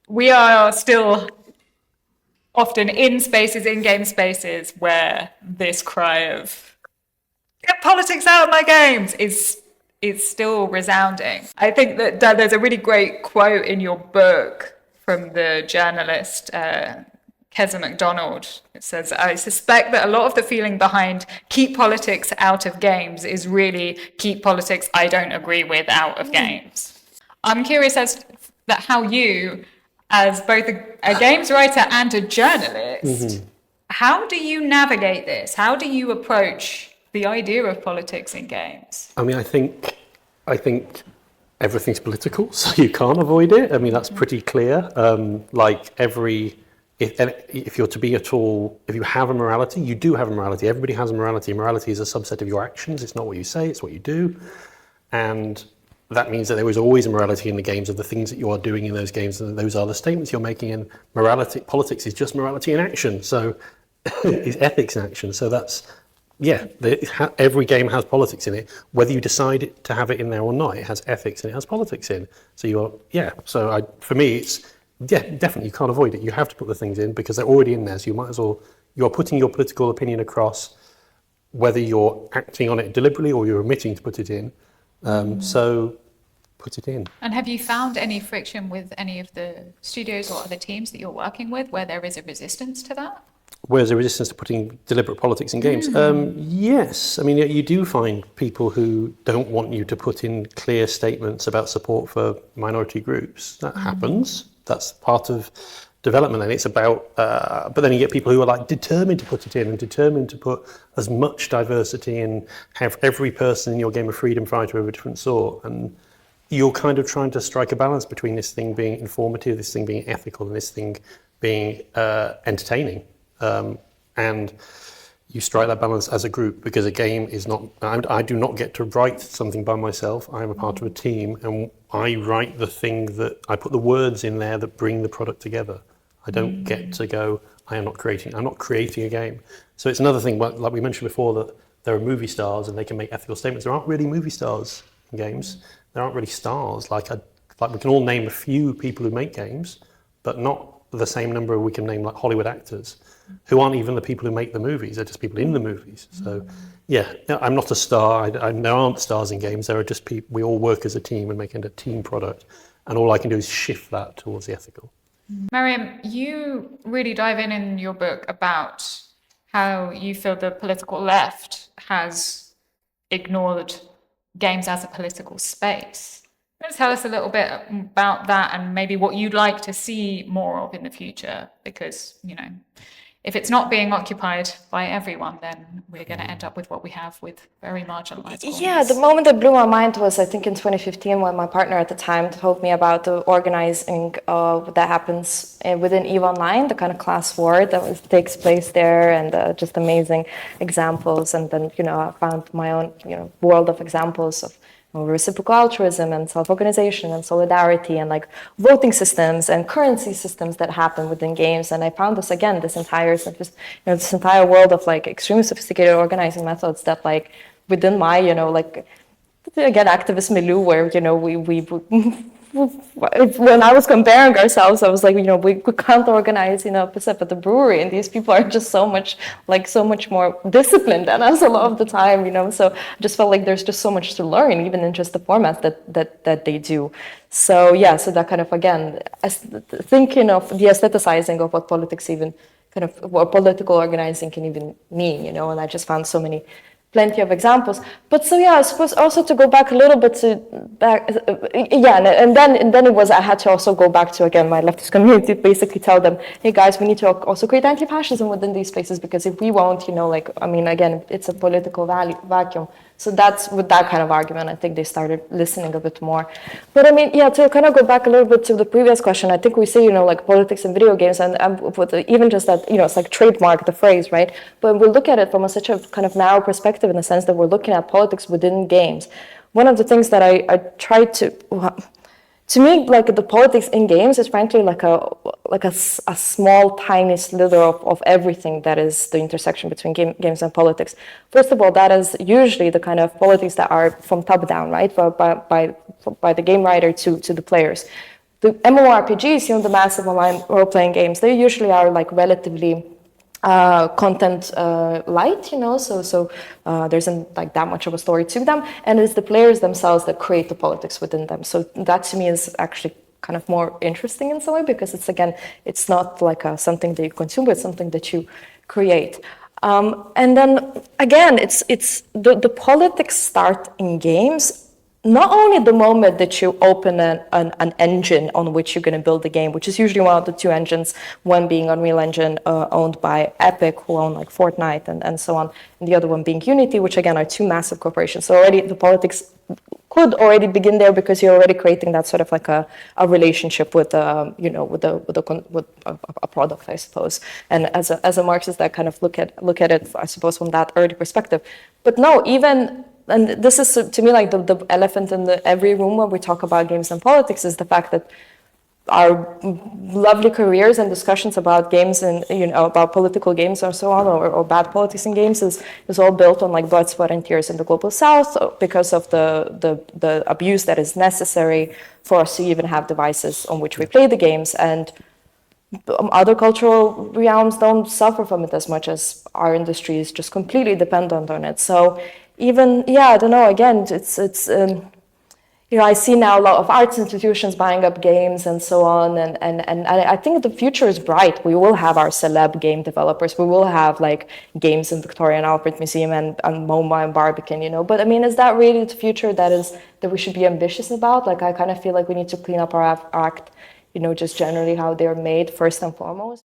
we are still often in spaces, in-game spaces, where this cry of "get politics out of my games" is still resounding. I think that there's a really great quote in your book from the journalist Keza MacDonald. It says, "I suspect that a lot of the feeling behind keep politics out of games is really keep politics I don't agree with out of games." I'm curious as to that how you, as both a games writer and a journalist, how do you navigate this? How do you approach the idea of politics in games? I mean, I think everything's political, so you can't avoid it. I mean, that's pretty clear. If you're to be at all, if you have a morality, you do have a morality. Everybody has a morality. Morality is a subset of your actions. It's not what you say, it's what you do. And that means that there is always a morality in the games of the things that you are doing in those games, and those are the statements you're making. And morality, politics is just morality in action. So it's ethics in action. So that's, every game has politics in it. Whether you decide to have it in there or not, it has ethics and it has politics in. So for me, it's, definitely you can't avoid it. You have to put the things in because they're already in there. So you might as well, you're putting your political opinion across, whether you're acting on it deliberately or you're omitting to put it in. So put it in. And have you found any friction with any of the studios or other teams that you're working with where there is a resistance to that? Where's the resistance to putting deliberate politics in games? Yes. I mean, you do find people who don't want you to put in clear statements about support for minority groups. That happens. That's part of development, and it's about, but then you get people who are like determined to put it in and determined to put as much diversity and have every person in your game a freedom fighter of a different sort. And you're kind of trying to strike a balance between this thing being informative, this thing being ethical, and this thing being entertaining. And you strike that balance as a group, because a game is not, I do not get to write something by myself. I am a part of a team, and I write the thing that, I put the words in there that bring the product together. I don't get to go, I'm not creating a game. So it's another thing, like we mentioned before, that there are movie stars and they can make ethical statements. There aren't really movie stars in games. There aren't really stars. Like we can all name a few people who make games, but not the same number we can name like Hollywood actors, who aren't even the people who make the movies. They're just people in the movies. So I'm not a star. There aren't stars in games. There are just people. We all work as a team and make it a team product. And all I can do is shift that towards the ethical. Marijam, you really dive in your book about how you feel the political left has ignored games as a political space. Let's tell us a little bit about that and maybe what you'd like to see more of in the future, because, if it's not being occupied by everyone, then we're going to end up with what we have with very marginalized corners. Yeah, the moment that blew my mind was, I think, in 2015, when my partner at the time told me about the organizing that happens within EVE Online, the kind of class war that takes place there, and just amazing examples. And then, I found my own, world of examples of reciprocal altruism and self-organization and solidarity and like voting systems and currency systems that happen within games. And I found this entire world of like extremely sophisticated organizing methods that like within my, again, activist milieu where, when I was comparing ourselves, I was like, we can't organize, at the brewery, and these people are just so much more disciplined than us a lot of the time, so I just felt like there's just so much to learn, even in just the formats that they do. So so that kind of, again, thinking of the aestheticizing of what politics even kind of, what political organizing can even mean, and I just found plenty of examples. But I suppose also to go back a little bit and then it was, I had to also go back to, again, my leftist community, basically tell them, hey guys, we need to also create anti-fascism within these spaces, because if we won't, again, it's a political vacuum. So that's with that kind of argument, I think they started listening a bit more. But to kind of go back a little bit to the previous question, I think we say, like politics and video games, and even just that, it's like trademark the phrase, right? But we look at it from such a kind of narrow perspective, in the sense that we're looking at politics within games. One of the things that I try to me, like the politics in games is frankly like a small, tiny slither of everything that is the intersection between games and politics. First of all, that is usually the kind of politics that are from top down, right? By the game writer to the players. the MMORPGs, the massive online role-playing games, they usually are like relatively content light, so there isn't like that much of a story to them, and it's the players themselves that create the politics within them. So that to me is actually kind of more interesting in some way, because it's not like something that you consume, but it's something that you create. And then again, it's the politics start in games. Not only the moment that you open an engine on which you're going to build the game, which is usually one of the two engines, one being Unreal Engine owned by Epic, who own like Fortnite and so on, and the other one being Unity, which again are two massive corporations. So already the politics could already begin there, because you're already creating that sort of like a relationship with a product, I suppose. And as a Marxist, I kind of look at it, I suppose, from that early perspective. But no, even. And this is, to me, like the elephant in every room when we talk about games and politics, is the fact that our lovely careers and discussions about games and, about political games or so on, or bad politics in games is all built on like blood, sweat, and tears in the global south, because of the abuse that is necessary for us to even have devices on which we play the games. And other cultural realms don't suffer from it as much, as our industry is just completely dependent on it. So even, I don't know, again, it's I see now a lot of arts institutions buying up games and so on, and I think the future is bright. We will have our celeb game developers. We will have like games in Victoria and Albert Museum and MoMA and Barbican, But I mean, is that really the future that we should be ambitious about? Like, I kind of feel like we need to clean up our act, just generally how they're made first and foremost.